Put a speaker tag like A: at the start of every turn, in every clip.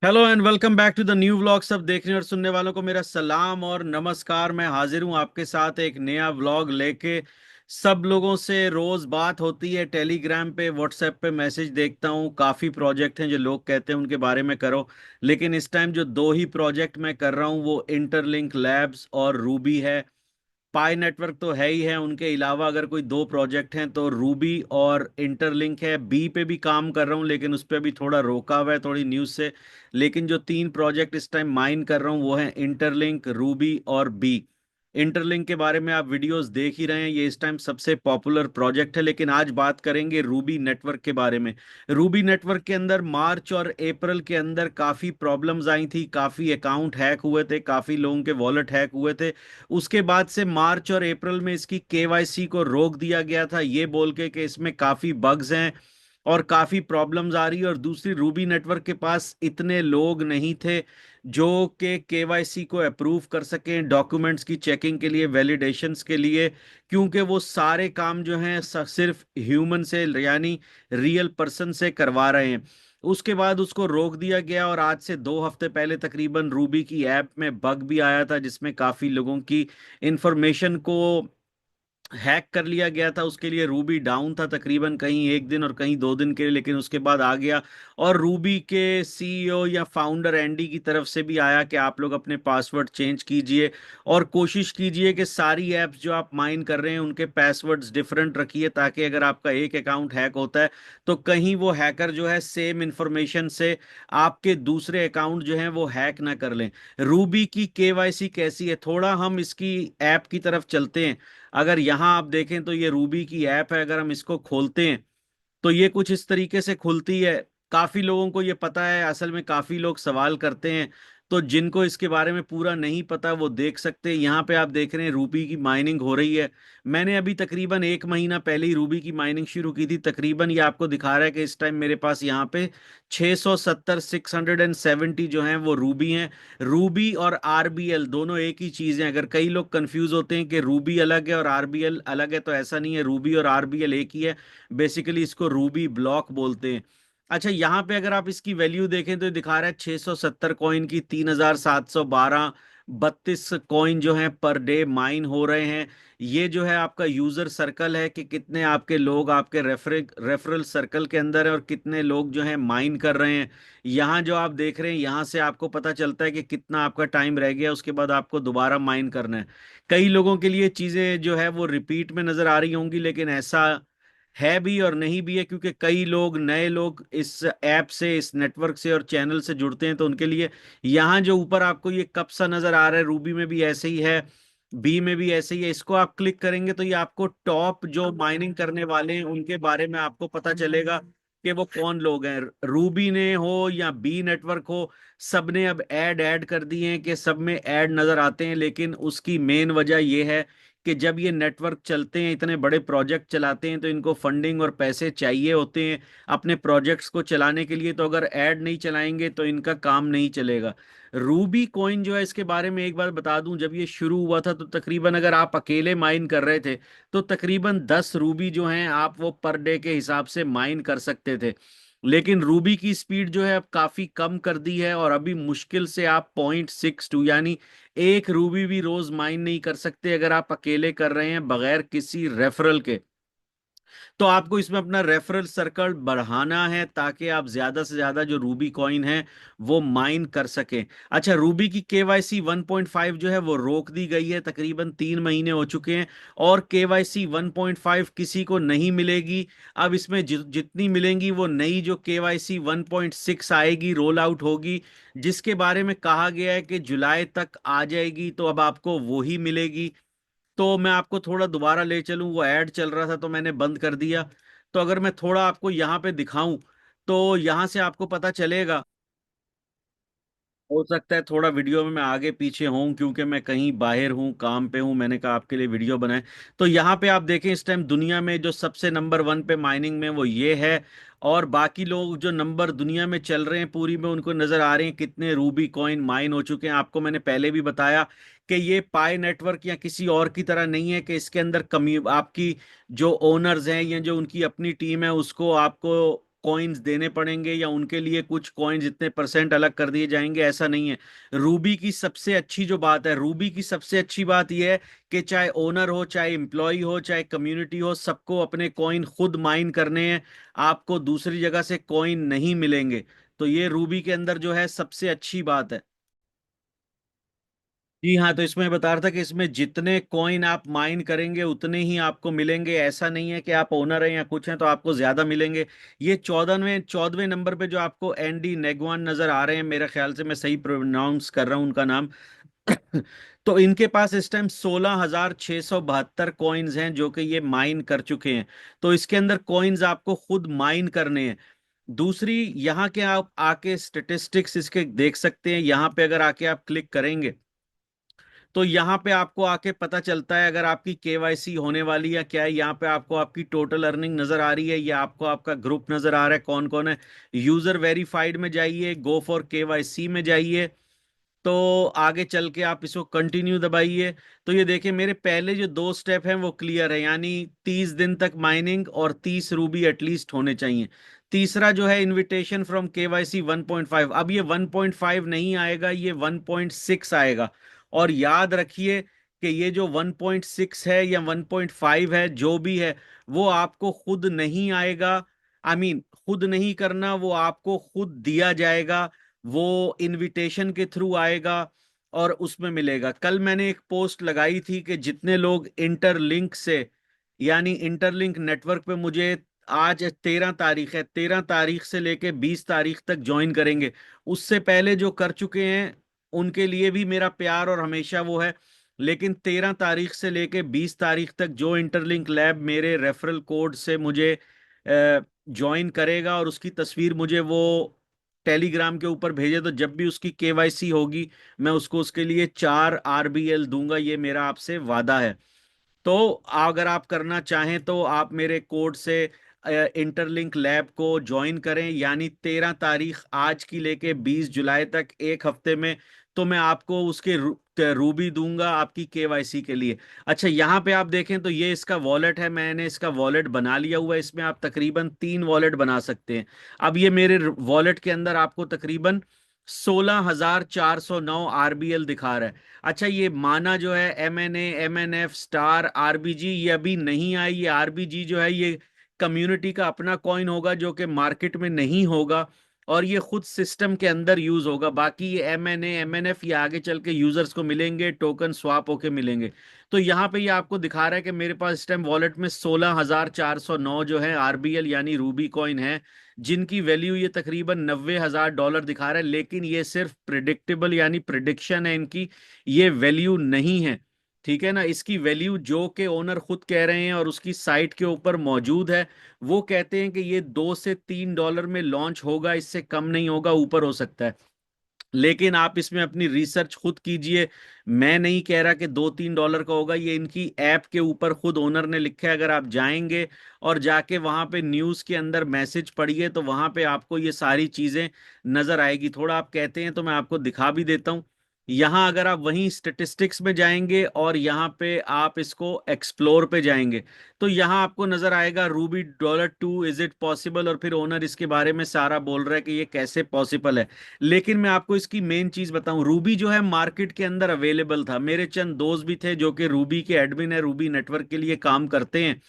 A: Hello and welcome back to the new vlog. सब देखने और सुनने वालों को मेरा सलाम और नमस्कार। मैं हाजिर हूं आपके साथ एक नया व्लॉग लेके। सब लोगों से रोज बात होती है, टेलीग्राम पे व्हाट्सएप पे मैसेज देखता हूं। काफी प्रोजेक्ट हैं जो लोग कहते हैं उनके बारे में करो, लेकिन इस टाइम जो दो ही प्रोजेक्ट मैं कर रहा हूं वो इंटरलिंक लैब्स और रूबी है। पाई नेटवर्क तो है ही है, उनके अलावा अगर कोई दो प्रोजेक्ट हैं तो रूबी और इंटरलिंक है। बी पे भी काम कर रहा हूँ लेकिन उस पर भी थोड़ा रोका हुआ है थोड़ी न्यूज़ से। लेकिन जो तीन प्रोजेक्ट इस टाइम माइन कर रहा हूँ वो है इंटरलिंक, रूबी और बी। इंटरलिंक के बारे में आप वीडियोस देख ही रहे हैं, ये इस टाइम सबसे पॉपुलर प्रोजेक्ट है। लेकिन आज बात करेंगे रूबी नेटवर्क के बारे में। रूबी नेटवर्क के अंदर मार्च और अप्रैल के अंदर काफ़ी प्रॉब्लम्स आई थी, काफ़ी अकाउंट हैक हुए थे, काफ़ी लोगों के वॉलेट हैक हुए थे। उसके बाद से मार्च और अप्रैल में इसकी केवाईसी को रोक दिया गया था, ये बोल के कि इसमें काफी बग्स हैं और काफी प्रॉब्लम्स आ रही है। और दूसरी, रूबी नेटवर्क के पास इतने लोग नहीं थे जो कि केवाईसी को अप्रूव कर सकें डॉक्यूमेंट्स की चेकिंग के लिए, वैलिडेशंस के लिए, क्योंकि वो सारे काम जो हैं सिर्फ ह्यूमन से यानी रियल पर्सन से करवा रहे हैं। उसके बाद उसको रोक दिया गया और आज से 2 हफ्ते पहले तकरीबन रूबी की ऐप में बग भी आया था जिसमें काफी लोगों की इंफॉर्मेशन को हैक कर लिया गया था। उसके लिए रूबी डाउन था तकरीबन कहीं एक दिन और कहीं 2 दिन के लिए, लेकिन उसके बाद आ गया। और रूबी के सीईओ या फाउंडर एंडी की तरफ से भी आया कि आप लोग अपने पासवर्ड चेंज कीजिए और कोशिश कीजिए कि सारी ऐप्स जो आप माइन कर रहे हैं उनके पासवर्ड्स डिफरेंट रखिए, ताकि अगर आपका एक अकाउंट हैक होता है तो कहीं वो हैकर जो है सेम इंफॉर्मेशन से आपके दूसरे अकाउंट जो हैं वो हैक ना कर लें। रूबी की केवाईसी कैसी है, थोड़ा हम इसकी ऐप की तरफ चलते हैं। अगर यहां आप देखें तो ये रूबी की ऐप है, अगर हम इसको खोलते हैं तो ये कुछ इस तरीके से खुलती है। काफी लोगों को ये पता है, असल में काफी लोग सवाल करते हैं, तो जिनको इसके बारे में पूरा नहीं पता वो देख सकते हैं। यहाँ पे आप देख रहे हैं रूबी की माइनिंग हो रही है। मैंने अभी तकरीबन 1 महीना पहले ही रूबी की माइनिंग शुरू की थी। तकरीबन ये आपको दिखा रहा है कि इस टाइम मेरे पास यहाँ पे 670 जो हैं वो रूबी हैं। रूबी और आरबीएल दोनों एक ही चीज है। अगर कई लोग कंफ्यूज होते हैं कि रूबी अलग है और आरबीएल अलग है, तो ऐसा नहीं है, रूबी और आरबीएल एक ही है। बेसिकली इसको रूबी ब्लॉक बोलते हैं। अच्छा, यहाँ पे अगर आप इसकी वैल्यू देखें तो ये दिखा रहा है 670 कॉइन की 3712 32 कॉइन जो हैं पर डे माइन हो रहे हैं। ये जो है आपका यूजर सर्कल है कि कितने आपके लोग आपके रेफरल सर्कल के अंदर है और कितने लोग जो हैं माइन कर रहे हैं। यहाँ जो आप देख रहे हैं यहाँ से आपको पता चलता है कि कितना आपका टाइम रह गया, उसके बाद आपको दोबारा माइन करना है। कई लोगों के लिए चीजें जो है वो रिपीट में नजर आ रही होंगी, लेकिन ऐसा है भी और नहीं भी है, क्योंकि कई लोग नए लोग इस ऐप से, इस नेटवर्क से और चैनल से जुड़ते हैं, तो उनके लिए यहाँ जो ऊपर आपको ये कप सा नजर आ रहा है, रूबी में भी ऐसे ही है, बी में भी ऐसे ही है। इसको आप क्लिक करेंगे तो ये आपको टॉप जो माइनिंग करने वाले हैं उनके बारे में आपको पता चलेगा कि वो कौन लोग हैं। रूबी ने हो या बी नेटवर्क हो, सब ने अब ऐड ऐड कर दिए हैं कि सब में ऐड नजर आते हैं। लेकिन उसकी मेन वजह यह है कि जब ये नेटवर्क चलते हैं, इतने बड़े प्रोजेक्ट चलाते हैं, तो इनको फंडिंग और पैसे चाहिए होते हैं अपने प्रोजेक्ट्स को चलाने के लिए। तो अगर ऐड नहीं चलाएंगे तो इनका काम नहीं चलेगा। रूबी कॉइन जो है, इसके बारे में एक बार बता दूं, जब ये शुरू हुआ था तो तकरीबन अगर आप अकेले माइन कर रहे थे तो तकरीबन 10 रूबी जो हैं आप वो पर डे के हिसाब से माइन कर सकते थे। लेकिन रूबी की स्पीड जो है अब काफी कम कर दी है और अभी मुश्किल से आप 0.62 यानी एक रूबी भी रोज माइन नहीं कर सकते अगर आप अकेले कर रहे हैं बगैर किसी रेफरल के। तो आपको इसमें अपना रेफरल सर्कल बढ़ाना है ताकि आप ज्यादा से ज्यादा जो रूबी कॉइन है वो माइन कर सकें। अच्छा, रूबी की केवाईसी 1.5 जो है वो रोक दी गई है, तकरीबन 3 महीने हो चुके हैं और केवाईसी 1.5 किसी को नहीं मिलेगी। अब इसमें जितनी मिलेंगी वो नई जो केवाईसी 1.6 आएगी, रोल आउट होगी, जिसके बारे में कहा गया है कि जुलाई तक आ जाएगी, तो अब आपको वो ही मिलेगी। तो मैं आपको थोड़ा दोबारा ले चलूं, वो ऐड चल रहा था तो मैंने बंद कर दिया। तो अगर मैं थोड़ा आपको यहाँ पे दिखाऊं तो यहाँ से आपको पता चलेगा। हो सकता है थोड़ा वीडियो में मैं आगे पीछे हूँ क्योंकि मैं कहीं बाहर हूँ, काम पे हूँ, मैंने कहा आपके लिए वीडियो बनाए। तो यहाँ पे आप देखें इस टाइम दुनिया में जो सबसे नंबर 1 पे माइनिंग में वो ये है। और बाकी लोग जो नंबर दुनिया में चल रहे हैं पूरी में, उनको नजर आ रहे हैं कितने रूबी कॉइन माइन हो चुके हैं। आपको मैंने पहले भी बताया कि ये पाई नेटवर्क या किसी और की तरह नहीं है कि इसके अंदर कमी आपकी जो ओनर्स हैं या जो उनकी अपनी टीम है उसको आपको कॉइन्स देने पड़ेंगे या उनके लिए कुछ कॉइन्स इतने परसेंट अलग कर दिए जाएंगे, ऐसा नहीं है। रूबी की सबसे अच्छी जो बात है, रूबी की सबसे अच्छी बात यह है कि चाहे ओनर हो, चाहे एम्प्लॉय हो, चाहे कम्युनिटी हो, सबको अपने कॉइन खुद माइन करने हैं। आपको दूसरी जगह से कॉइन नहीं मिलेंगे। तो ये रूबी के अंदर जो है सबसे अच्छी बात है। जी हाँ, तो इसमें बता रहा था कि इसमें जितने कॉइन आप माइन करेंगे उतने ही आपको मिलेंगे। ऐसा नहीं है कि आप ओनर हैं या कुछ हैं तो आपको ज्यादा मिलेंगे। ये 14वें नंबर पे जो आपको एनडी नेगवान नजर आ रहे हैं, मेरे ख्याल से मैं सही प्रोनाउंस कर रहा हूँ उनका नाम। तो इनके पास इस टाइम 16,672 कॉइन्स हैं जो कि ये माइन कर चुके हैं। तो इसके अंदर कॉइन्स आपको खुद माइन करने हैं। दूसरी, यहाँ के आप आके स्टेटिस्टिक्स इसके देख सकते हैं। यहाँ पे अगर आके आप क्लिक करेंगे तो यहाँ पे आपको आके पता चलता है अगर आपकी केवाईसी होने वाली है क्या है। यहाँ पे आपको आपकी टोटल अर्निंग नजर आ रही है, या आपको आपका ग्रुप नजर आ रहा है कौन कौन है। यूजर वेरीफाइड में जाइए, गो फॉर केवाईसी में जाइए। तो आगे चल के आप इसको कंटिन्यू दबाइए। तो ये देखिए मेरे पहले जो दो स्टेप हैं वो क्लियर है, यानी 30 दिन तक माइनिंग और 30 रूबी एटलीस्ट होने चाहिए। तीसरा जो है इनविटेशन फ्रॉम केवाईसी 1.5, अब ये 1.5 नहीं आएगा, ये 1.6 आएगा। और याद रखिए कि ये जो 1.6 है या 1.5 है जो भी है, वो आपको खुद नहीं आएगा। खुद नहीं करना, वो आपको खुद दिया जाएगा। वो इनविटेशन के थ्रू आएगा और उसमें मिलेगा। कल मैंने एक पोस्ट लगाई थी कि जितने लोग इंटरलिंक से, यानी इंटरलिंक नेटवर्क पे मुझे, आज 13 तारीख है, 13 तारीख से लेके 20 तारीख तक ज्वाइन करेंगे, उससे पहले जो कर चुके हैं उनके लिए भी मेरा प्यार और हमेशा वो है। लेकिन 13 तारीख से लेके 20 तारीख तक जो इंटरलिंक लैब मेरे रेफरल कोड से मुझे ज्वाइन करेगा और उसकी तस्वीर मुझे वो टेलीग्राम के ऊपर भेजे, तो जब भी उसकी केवाईसी होगी मैं उसको उसके लिए 4 RBL दूंगा। ये मेरा आपसे वादा है। तो अगर आप करना चाहें तो आप मेरे कोड से इंटरलिंक लैब को ज्वाइन करें, यानी 13 तारीख आज की लेके 20 जुलाई तक, एक हफ्ते में। तो मैं आपको उसके रूबी दूंगा आपकी केवाईसी के लिए। अच्छा, यहाँ पे आप देखें तो ये इसका वॉलेट है, मैंने इसका वॉलेट बना लिया हुआ है। इसमें आप तकरीबन 3 वॉलेट बना सकते हैं। अब ये मेरे वॉलेट के अंदर आपको तकरीबन 16,409 RBL दिखा रहा है। अच्छा, ये माना जो है MNA, MNF, स्टार, RBG, ये अभी नहीं आई। ये RBG जो है ये कम्युनिटी का अपना कॉइन होगा जो कि मार्केट में नहीं होगा, और ये खुद सिस्टम के अंदर यूज होगा। बाकी ये MNA, MNF ये आगे चल के यूजर्स को मिलेंगे, टोकन स्वाप होके मिलेंगे। तो यहाँ पे ये आपको दिखा रहा है कि मेरे पास इस टाइम वॉलेट में 16,409 जो है RBL यानी रूबी कॉइन है, जिनकी वैल्यू ये तकरीबन $90,000 दिखा रहा है। लेकिन ये सिर्फ प्रिडिक्टेबल यानी प्रिडिक्शन है इनकी, ये वैल्यू नहीं है। ठीक है ना, इसकी वैल्यू जो के ओनर खुद कह रहे हैं और उसकी साइट के ऊपर मौजूद है, वो कहते हैं कि ये $2 से $3 में लॉन्च होगा, इससे कम नहीं होगा, ऊपर हो सकता है। लेकिन आप इसमें अपनी रिसर्च खुद कीजिए। मैं नहीं कह रहा कि $2-3 का होगा, ये इनकी ऐप के ऊपर खुद ओनर ने लिखा है। अगर आप जाएंगे और जाके वहां पे न्यूज के अंदर मैसेज पढ़िए तो वहां पे आपको ये सारी चीजें नजर आएगी। थोड़ा आप कहते हैं तो मैं आपको दिखा भी देता हूं। यहाँ अगर आप वहीं स्टेटिस्टिक्स में जाएंगे और यहाँ पे आप इसको एक्सप्लोर पे जाएंगे तो यहाँ आपको नजर आएगा रूबी $2, इज इट पॉसिबल, और फिर ओनर इसके बारे में सारा बोल रहा है कि ये कैसे पॉसिबल है। लेकिन मैं आपको इसकी मेन चीज बताऊं, रूबी जो है मार्केट के अंदर अवेलेबल था। मेरे चंद दोस्त भी थे जो कि रूबी के एडमिन है, रूबी नेटवर्क के लिए काम करते हैं,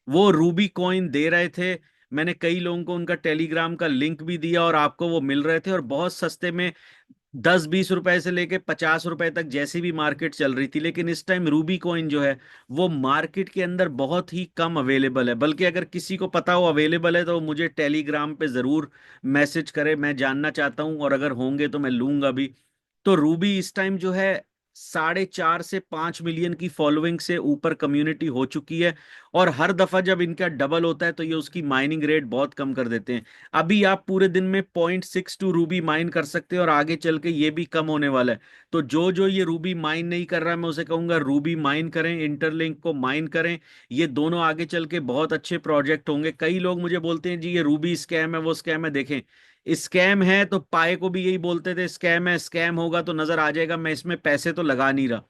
A: वो रूबी कॉइन दे रहे थे। मैंने कई लोगों को उनका टेलीग्राम का लिंक भी दिया और आपको वो मिल रहे थे, और बहुत सस्ते में, 10-20 रुपए से लेके 50 रुपए तक जैसी भी मार्केट चल रही थी। लेकिन इस टाइम रूबी कॉइन जो है वो मार्केट के अंदर बहुत ही कम अवेलेबल है। बल्कि अगर किसी को पता हो अवेलेबल है तो वो मुझे टेलीग्राम पे जरूर मैसेज करे, मैं जानना चाहता हूं, और अगर होंगे तो मैं लूंगा भी। तो रूबी इस टाइम जो है 4.5 से 5 मिलियन की फॉलोइंग से ऊपर कम्युनिटी हो चुकी है। और हर दफा जब इनका डबल होता है तो ये उसकी माइनिंग रेट बहुत कम कर देते हैं। अभी आप पूरे दिन में 0.62 रूबी माइन कर सकते हैं और आगे चल के ये भी कम होने वाला है। तो जो जो ये रूबी माइन नहीं कर रहा है मैं उसे कहूंगा रूबी माइन करें, इंटरलिंक को माइन करें। ये दोनों आगे चल के बहुत अच्छे प्रोजेक्ट होंगे। कई लोग मुझे बोलते हैं जी ये रूबी स्कैम है, वो स्कैम है। देखें, स्कैम है तो पाए को भी यही बोलते थे स्कैम है, स्कैम होगा तो नजर आ जाएगा। मैं इसमें पैसे तो लगा नहीं रहा,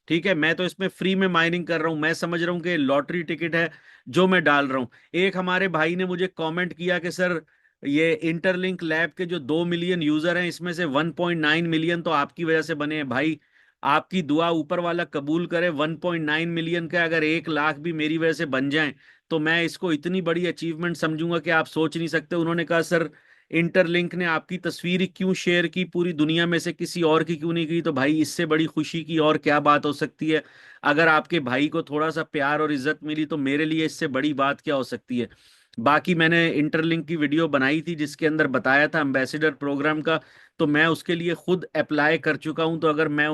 A: ठीक है, मैं तो इसमें फ्री में माइनिंग कर रहा हूं। मैं समझ रहा हूं कि लॉटरी टिकट है जो मैं डाल रहा हूं। एक हमारे भाई ने मुझे कमेंट किया कि सर ये इंटरलिंक लैब के जो 2 मिलियन यूजर हैं, इसमें से 1.9 मिलियन तो आपकी वजह से बने हैं भाई। आपकी दुआ ऊपर वाला कबूल करे, 1.9 मिलियन का अगर 1 लाख भी मेरी वजह से बन जाएं तो मैं इसको इतनी बड़ी अचीवमेंट समझूंगा कि आप सोच नहीं सकते। उन्होंने कहा सर, इंटरलिंक ने आपकी तस्वीर ही क्यों शेयर की, पूरी दुनिया में से किसी और की क्यों नहीं की? तो भाई इससे बड़ी खुशी की और क्या बात हो सकती है? अगर आपके भाई को थोड़ा सा प्यार और इज्जत मिली तो मेरे लिए इससे बड़ी बात क्या हो सकती है? बाकी मैंने इंटरलिंक की वीडियो बनाई थी जिसके अंदर बताया था एम्बेसडर प्रोग्राम का, तो मैं उसके लिए खुद अप्लाई कर चुका हूं। तो अगर मैं